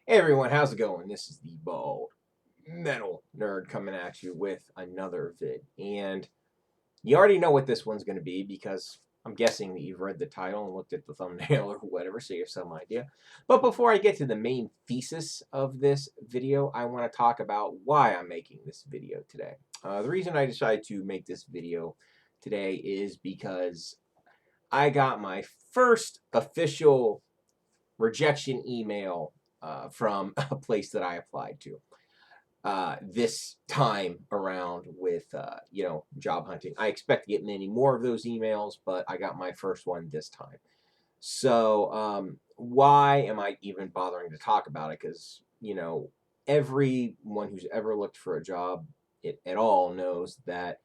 Hey everyone, how's it going? This is the Bald Metal Nerd coming at you with another vid. And you already know what this one's going to be because I'm guessing that you've read the title and looked at the thumbnail or whatever, so you have some idea. But before I get to the main thesis of this video, I want to talk about why I'm making this video today. The reason I decided to make this video today is because I got my first official rejection email from a place that I applied to this time around with job hunting. I expect to get many more of those emails, but I got my first one this time. So why am I even bothering to talk about it? Because everyone who's ever looked for a job at all knows that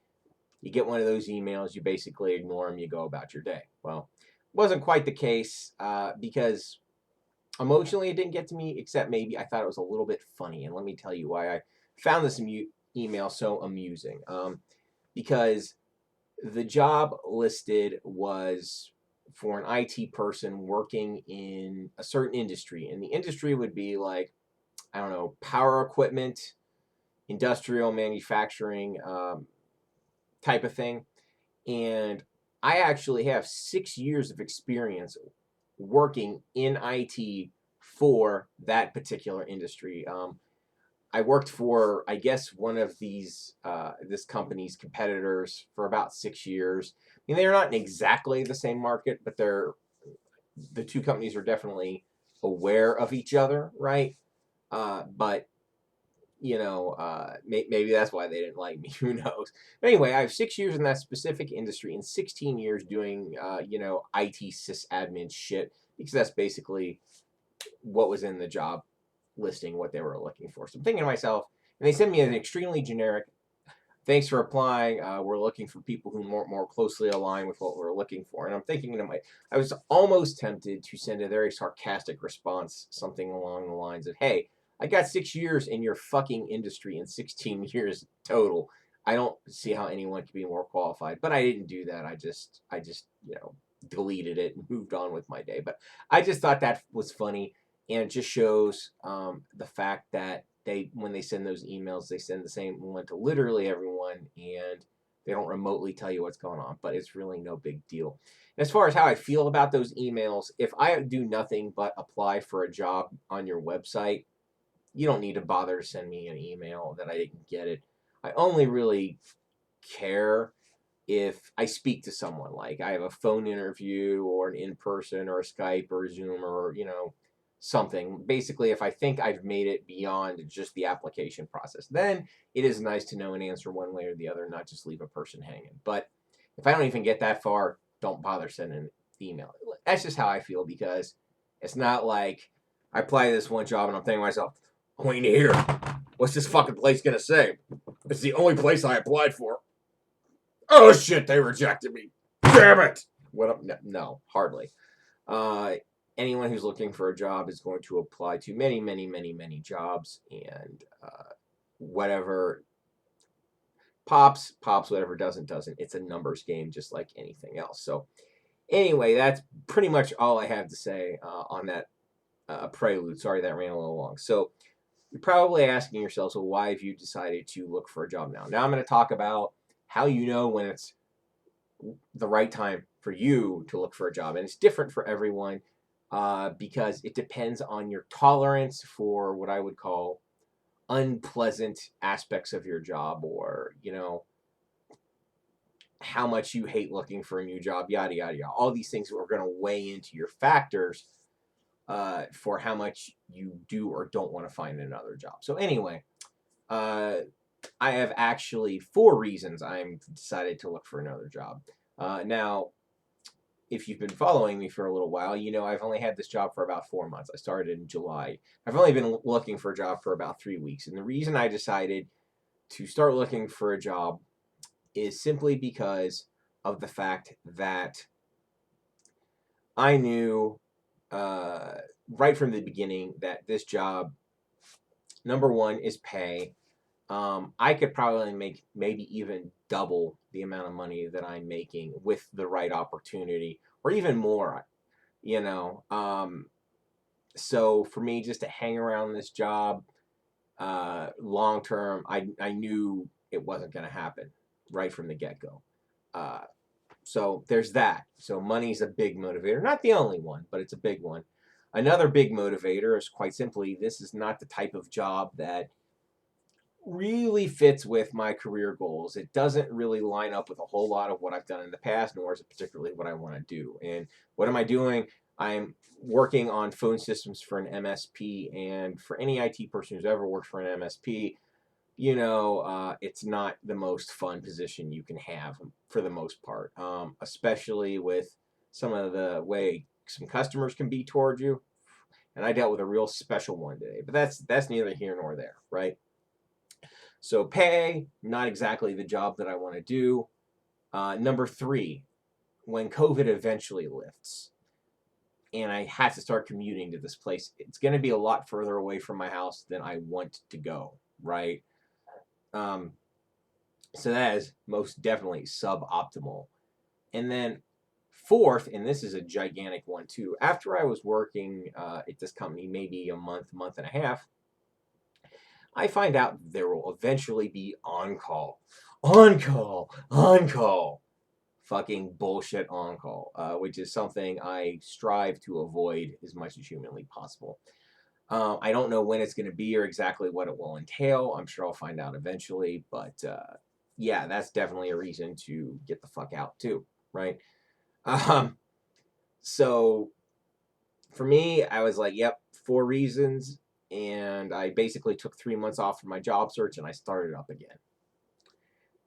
you get one of those emails, you basically ignore them, you go about your day. Well, it wasn't quite the case because emotionally, it didn't get to me, except maybe I thought it was a little bit funny. And let me tell you why I found this email so amusing. Because the job listed was for an IT person working in a certain industry. And the industry would be like, I don't know, power equipment, industrial manufacturing type of thing. And I actually have 6 years of experience working in IT for that particular industry. I worked for, I guess, one of this company's competitors for about 6 years. I mean, they're not in exactly the same market, but the two companies are definitely aware of each other, right? But maybe that's why they didn't like me. Who knows? But anyway, I have 6 years in that specific industry and 16 years doing, IT sysadmin shit because that's basically what was in the job listing, what they were looking for. So I'm thinking to myself, and they sent me an extremely generic, thanks for applying. We're looking for people who more closely align with what we're looking for. And I'm thinking to I was almost tempted to send a very sarcastic response, something along the lines of, hey, I got 6 years in your fucking industry and 16 years total. I don't see how anyone could be more qualified. But I didn't do that. I just deleted it and moved on with my day. But I just thought that was funny, and it just shows the fact that when they send those emails, they send the same one to literally everyone, and they don't remotely tell you what's going on. But it's really no big deal. And as far as how I feel about those emails, if I do nothing but apply for a job on your website, you don't need to bother to send me an email that I didn't get it. I only really care if I speak to someone, like I have a phone interview or an in person or a Skype or a Zoom or, something. Basically, if I think I've made it beyond just the application process, then it is nice to know an answer one way or the other, not just leave a person hanging. But if I don't even get that far, don't bother sending an email. That's just how I feel because it's not like I apply to this one job and I'm thinking to myself, I'm waiting to hear what's this fucking place gonna say. It's the only place I applied for. Oh shit, they rejected me. Damn it. What up? No, hardly. Uh, Anyone who's looking for a job is going to apply to many, many, many, many jobs, and whatever pops. Whatever doesn't. It's a numbers game, just like anything else. So anyway, that's pretty much all I have to say on that prelude. Sorry that ran a little long. So you're probably asking yourself, so why have you decided to look for a job now? Now I'm going to talk about how you know when it's the right time for you to look for a job. And it's different for everyone because it depends on your tolerance for what I would call unpleasant aspects of your job, or, how much you hate looking for a new job, yada, yada, yada. All these things are going to weigh into your factors for how much you do or don't want to find another job. So, anyway, uh, I have actually 4 reasons I'm decided to look for another job. Now, if you've been following me for a little while, you know I've only had this job for about 4 months. I started in July. I've only been looking for a job for about 3 weeks. And the reason I decided to start looking for a job is simply because of the fact that I knew right from the beginning that this job, number one, is pay. I could probably make maybe even double the amount of money that I'm making with the right opportunity, or even more. You know, So for me, just to hang around this job long term, I knew it wasn't going to happen right from the get go. Uh, so there's that. So money's a big motivator. Not the only one, but it's a big one. Another big motivator is quite simply this is not the type of job that really fits with my career goals. It doesn't really line up with a whole lot of what I've done in the past, nor is it particularly what I want to do. And what am I doing? I'm working on phone systems for an MSP, and for any IT person who's ever worked for an MSP, it's not the most fun position you can have for the most part, especially with some of the way some customers can be toward you. And I dealt with a real special one today, but that's neither here nor there, right? So pay, not exactly the job that I want to do. Number three, when COVID eventually lifts and I have to start commuting to this place, it's going to be a lot further away from my house than I want to go, right? Um, so that is most definitely suboptimal. And then fourth, and this is a gigantic one too, after I was working at this company maybe a month and a half, I find out there will eventually be on call. On call. On call. Fucking bullshit on call, which is something I strive to avoid as much as humanly possible. I don't know when it's going to be or exactly what it will entail. I'm sure I'll find out eventually, but yeah, that's definitely a reason to get the fuck out too, right? Um, so for me, I was like, yep, 4 reasons. And I basically took 3 months off from my job search and I started up again.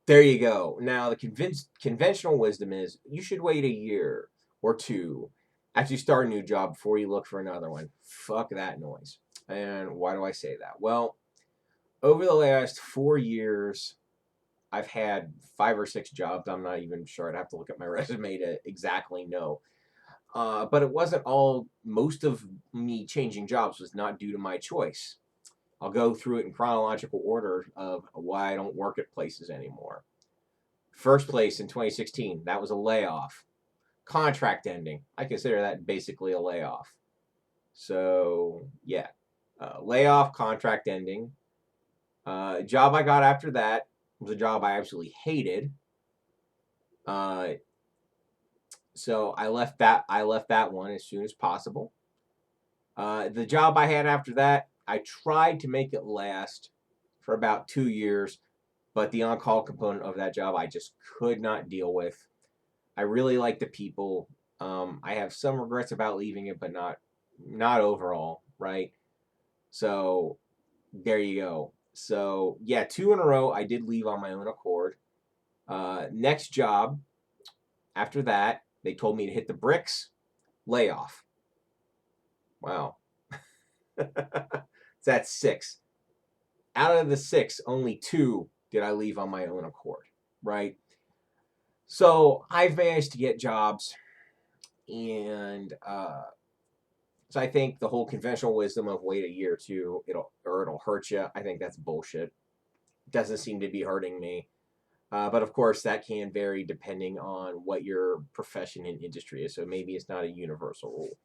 There you go. Now, the conventional wisdom is you should wait a year or two after you start a new job before you look for another one. Fuck that noise. And why do I say that? Well, over the last 4 years, I've had 5 or 6 jobs. I'm not even sure. I'd have to look at my resume to exactly know. But it wasn't all, most of me changing jobs was not due to my choice. I'll go through it in chronological order of why I don't work at places anymore. First place in 2016, that was a layoff. Contract ending, I consider that basically a layoff. So, yeah. Layoff, contract ending. Job I got after that was a job I absolutely hated. So I left that one as soon as possible. The job I had after that, I tried to make it last for about 2 years, but the on-call component of that job I just could not deal with. I really like the people. I have some regrets about leaving it, but not overall, right? So there you go. So yeah, 2 in a row I did leave on my own accord. Next job after that, they told me to hit the bricks, layoff. Wow. That's 6. Out of the 6, only 2 did I leave on my own accord, right? So I've managed to get jobs, and so I think the whole conventional wisdom of wait a year or two, it'll hurt you. I think that's bullshit. It doesn't seem to be hurting me. But of course, that can vary depending on what your profession and industry is. So maybe it's not a universal rule.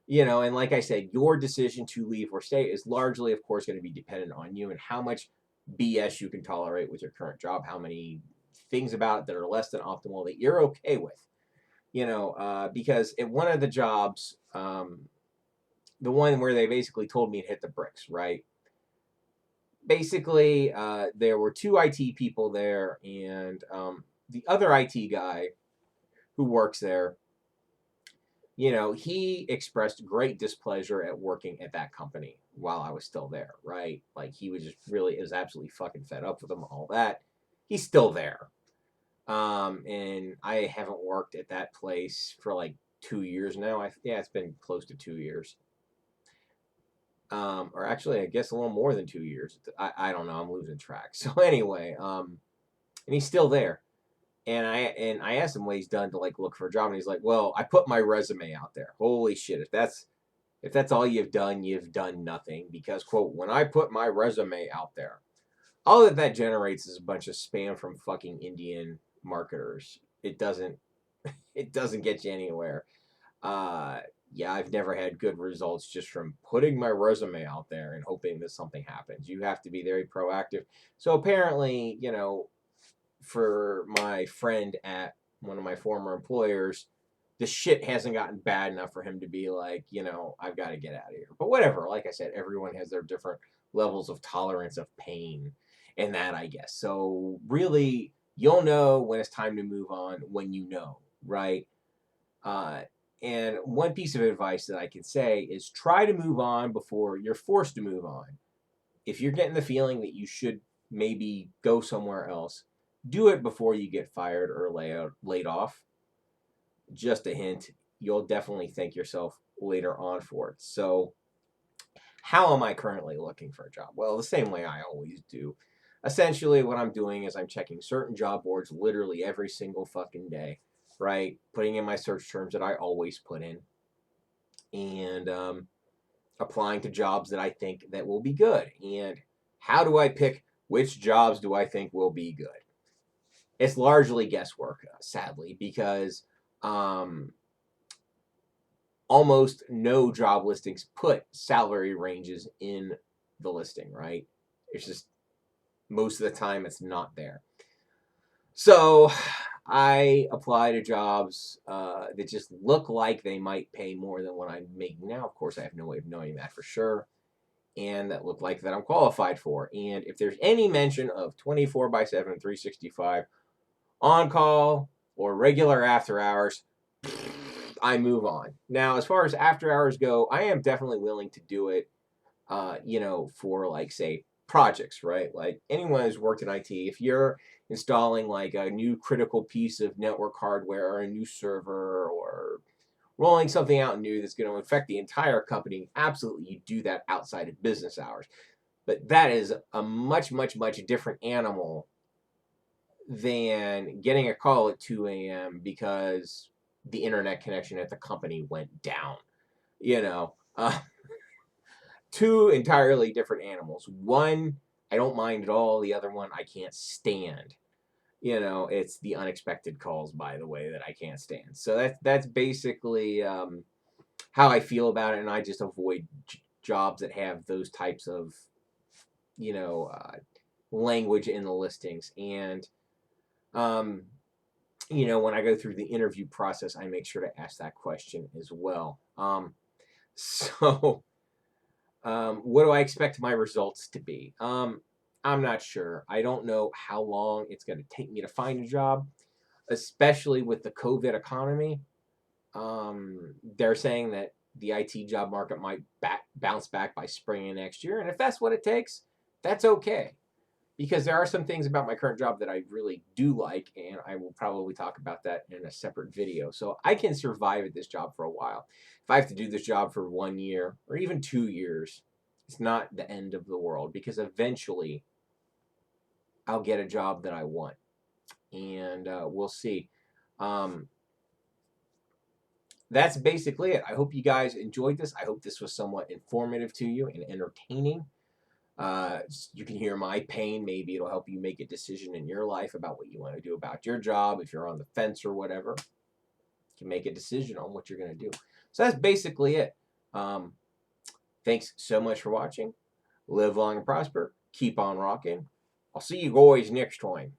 And like I said, your decision to leave or stay is largely, of course, going to be dependent on you and how much BS you can tolerate with your current job, how many things about it that are less than optimal that you're okay with. Because at one of the jobs, the one where they basically told me to hit the bricks, right? Basically, there were 2 IT people there, and the other IT guy who works there, he expressed great displeasure at working at that company while I was still there, right? Like he was just really is absolutely fucking fed up with them, all that. He's still there. And I haven't worked at that place for like 2 years now. Yeah, it's been close to 2 years. Or actually, I guess a little more than 2 years. I don't know. I'm losing track. So anyway, and he's still there. And I asked him what he's done to like look for a job, and he's like, "Well, I put my resume out there. Holy shit! If that's all you've done nothing. Because quote, when I put my resume out there, all that generates is a bunch of spam from fucking Indian marketers. It doesn't get you anywhere. yeah, I've never had good results just from putting my resume out there and hoping that something happens. You have to be very proactive. So apparently, for my friend at one of my former employers, the shit hasn't gotten bad enough for him to be like, I've got to get out of here. But whatever, like I said, everyone has their different levels of tolerance of pain and that, I guess. So really, you'll know when it's time to move on when you know, right? Uh, and one piece of advice that I can say is try to move on before you're forced to move on. If you're getting the feeling that you should maybe go somewhere else, do it before you get fired or laid off. Just a hint, you'll definitely thank yourself later on for it. So, how am I currently looking for a job? Well, the same way I always do. Essentially, what I'm doing is I'm checking certain job boards literally every single fucking day, right? Putting in my search terms that I always put in, and applying to jobs that I think that will be good. And how do I pick which jobs do I think will be good? It's largely guesswork, sadly, because um, almost no job listings put salary ranges in the listing, right? It's just most of the time it's not there. So I apply to jobs that just look like they might pay more than what I'm making now. Of course, I have no way of knowing that for sure. And that look like that I'm qualified for. And if there's any mention of 24/7, 365 on call or regular after hours, I move on. Now, as far as after hours go, I am definitely willing to do it, for like, say, projects, right? Like anyone who's worked in IT, if you're installing like a new critical piece of network hardware or a new server or rolling something out new that's going to affect the entire company, absolutely, you do that outside of business hours. But that is a much, much, much different animal than getting a call at 2 a.m. because the internet connection at the company went down. You know, uh, two entirely different animals. One, I don't mind at all. The other one, I can't stand. It's the unexpected calls, by the way, that I can't stand. So that's basically how I feel about it, and I just avoid jobs that have those types of you know uh, language in the listings. And um, when I go through the interview process, I make sure to ask that question as well. So, what do I expect my results to be? I'm not sure. I don't know how long it's going to take me to find a job, especially with the COVID economy. They're saying that the IT job market might bounce back by spring of next year. And if that's what it takes, that's okay. Because there are some things about my current job that I really do like, and I will probably talk about that in a separate video. So I can survive at this job for a while. If I have to do this job for 1 year or even 2 years, it's not the end of the world because eventually I'll get a job that I want. And we'll see. Um, that's basically it. I hope you guys enjoyed this. I hope this was somewhat informative to you and entertaining. You can hear my pain. Maybe it'll help you make a decision in your life about what you want to do about your job. If you're on the fence or whatever, you can make a decision on what you're going to do. So that's basically it. Thanks so much for watching. Live long and prosper. Keep on rocking. I'll see you guys next time.